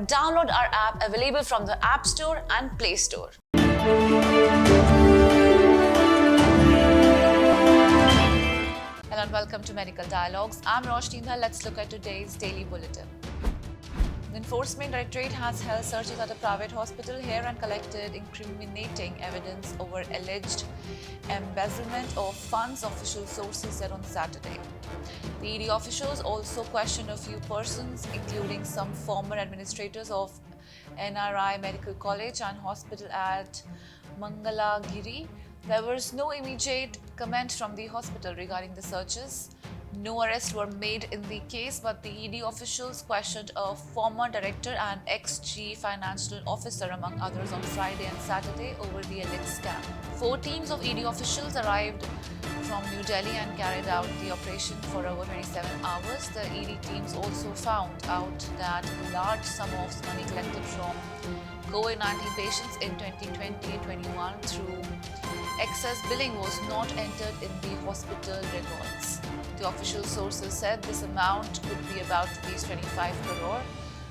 Download our app available from the App Store and Play Store. Hello and welcome to Medical Dialogues. I'm Roshni. Let's look at today's daily bulletin. The Enforcement Directorate has held searches at a private hospital here and collected incriminating evidence over alleged embezzlement of funds, official sources said on Saturday. The ED officials also questioned a few persons, including some former administrators of NRI Medical College and Hospital at Mangalagiri. There was no immediate comment from the hospital regarding the searches. No arrests were made in the case, but the ED officials questioned a former director and ex-chief financial officer, among others, on Friday and Saturday over the alleged scam. 4 teams of ED officials arrived from New Delhi and carried out the operation for over 27 hours. The ED teams also found out that a large sum of money collected from COVID-19 patients in 2020-21 through excess billing was not entered in the hospital records. The official sources said this amount could be about rupees 25 crore.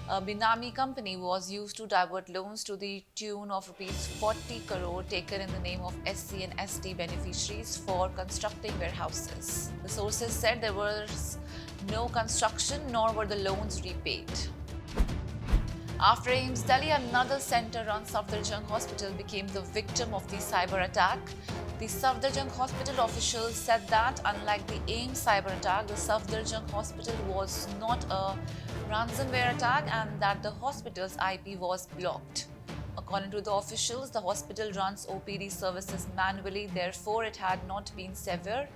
A Binami company was used to divert loans to the tune of rupees 40 crore taken in the name of SC and ST beneficiaries for constructing warehouses. The sources said there was no construction nor were the loans repaid. After AIIMS Delhi, another center-run Safdarjung Hospital became the victim of the cyber attack. The Safdarjung Hospital officials said that, unlike the AIIMS cyber attack, the Safdarjung Hospital was not a ransomware attack and that the hospital's IP was blocked. According to the officials, the hospital runs OPD services manually, therefore it had not been severe.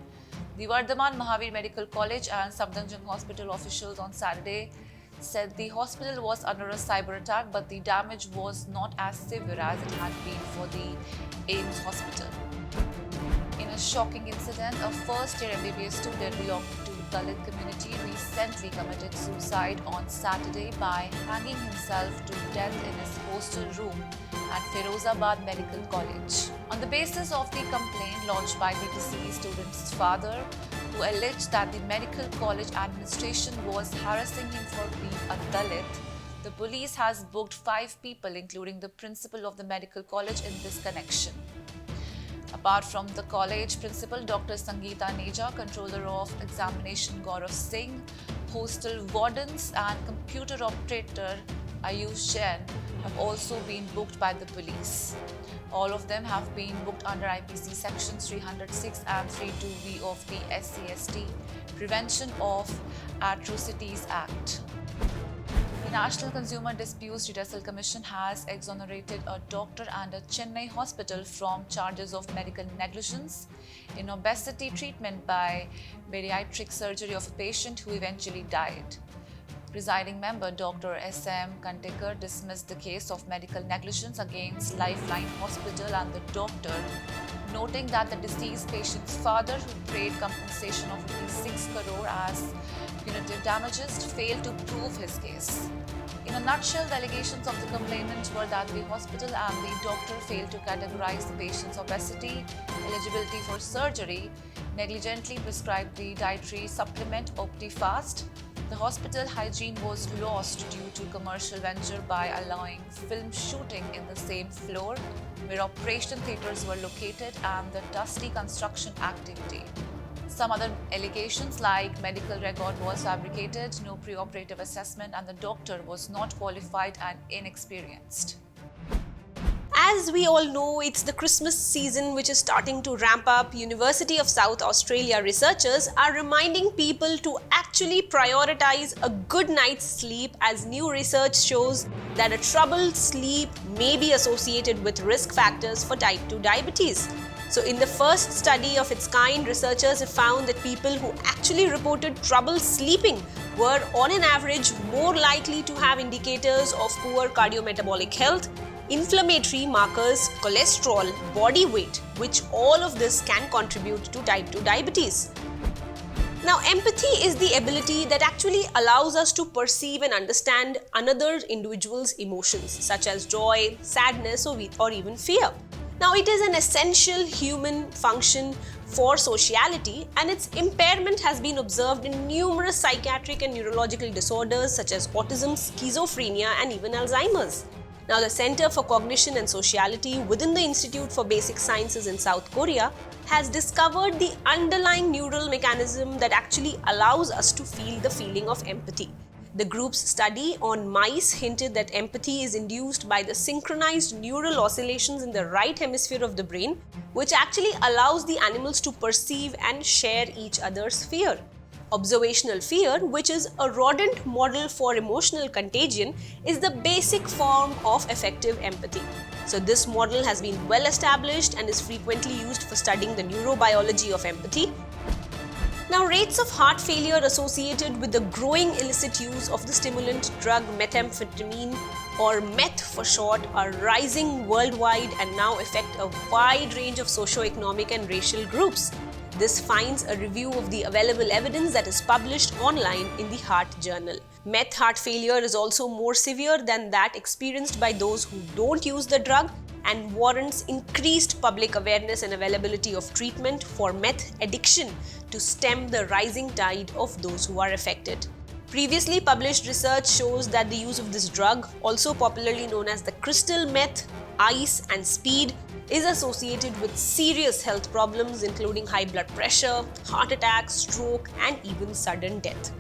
The Vardhaman Mahavir Medical College and Safdarjung Hospital officials on Saturday said the hospital was under a cyber attack, but the damage was not as severe as it had been for the AIIMS hospital. In a shocking incident, a first-year MBBS student belonging to the Dalit community recently committed suicide on Saturday by hanging himself to death in his hostel room at Firozabad Medical College. On the basis of the complaint lodged by the deceased student's father, who alleged that the medical college administration was harassing him for being a Dalit, the police has booked 5 people, including the principal of the medical college, in this connection. Apart from the college principal, Dr. Sangeeta Neja, controller of examination Gaurav Singh, hostel wardens and computer operator Ayush Jain have also been booked by the police. All of them have been booked under IPC sections 306 and 32V of the SCST Prevention of Atrocities Act. The National Consumer Disputes Redressal Commission has exonerated a doctor and a Chennai hospital from charges of medical negligence in obesity treatment by bariatric surgery of a patient who eventually died. Presiding member Dr. S.M. Kantekar dismissed the case of medical negligence against Lifeline Hospital and the doctor, noting that the deceased patient's father, who paid compensation of 6 crore as punitive damages, failed to prove his case. In a nutshell, the allegations of the complainant were that the hospital and the doctor failed to categorize the patient's obesity, eligibility for surgery, negligently prescribed the dietary supplement OptiFast. The hospital hygiene was lost due to commercial venture by allowing film shooting in the same floor where operation theatres were located and the dusty construction activity. Some other allegations like medical record was fabricated, no pre-operative assessment, and the doctor was not qualified and inexperienced. As we all know, it's the Christmas season which is starting to ramp up. University of South Australia researchers are reminding people to actually prioritize a good night's sleep, as new research shows that a troubled sleep may be associated with risk factors for type 2 diabetes. So in the first study of its kind, researchers have found that people who actually reported trouble sleeping were on an average more likely to have indicators of poor cardiometabolic health, inflammatory markers, cholesterol, body weight, which all of this can contribute to type 2 diabetes. Now, empathy is the ability that actually allows us to perceive and understand another individual's emotions, such as joy, sadness, or even fear. Now, it is an essential human function for sociality, and its impairment has been observed in numerous psychiatric and neurological disorders such as autism, schizophrenia, and even Alzheimer's. Now, the Center for Cognition and Sociality within the Institute for Basic Sciences in South Korea has discovered the underlying neural mechanism that actually allows us to feel the feeling of empathy. The group's study on mice hinted that empathy is induced by the synchronized neural oscillations in the right hemisphere of the brain, which actually allows the animals to perceive and share each other's fear. Observational fear, which is a rodent model for emotional contagion, is the basic form of effective empathy. So this model has been well established and is frequently used for studying the neurobiology of empathy. Now, rates of heart failure associated with the growing illicit use of the stimulant drug methamphetamine, or meth for short, are rising worldwide and now affect a wide range of socio-economic and racial groups. This finds a review of the available evidence that is published online in the Heart Journal. Meth heart failure is also more severe than that experienced by those who don't use the drug and warrants increased public awareness and availability of treatment for meth addiction to stem the rising tide of those who are affected. Previously published research shows that the use of this drug, also popularly known as the crystal meth, ice, and speed, is associated with serious health problems including high blood pressure, heart attack, stroke, and even sudden death.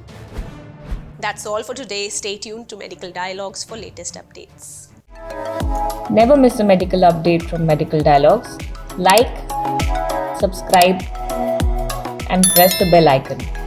That's all for today. Stay tuned to Medical Dialogues for latest updates. Never miss a medical update from Medical Dialogues. Like, subscribe, and press the bell icon.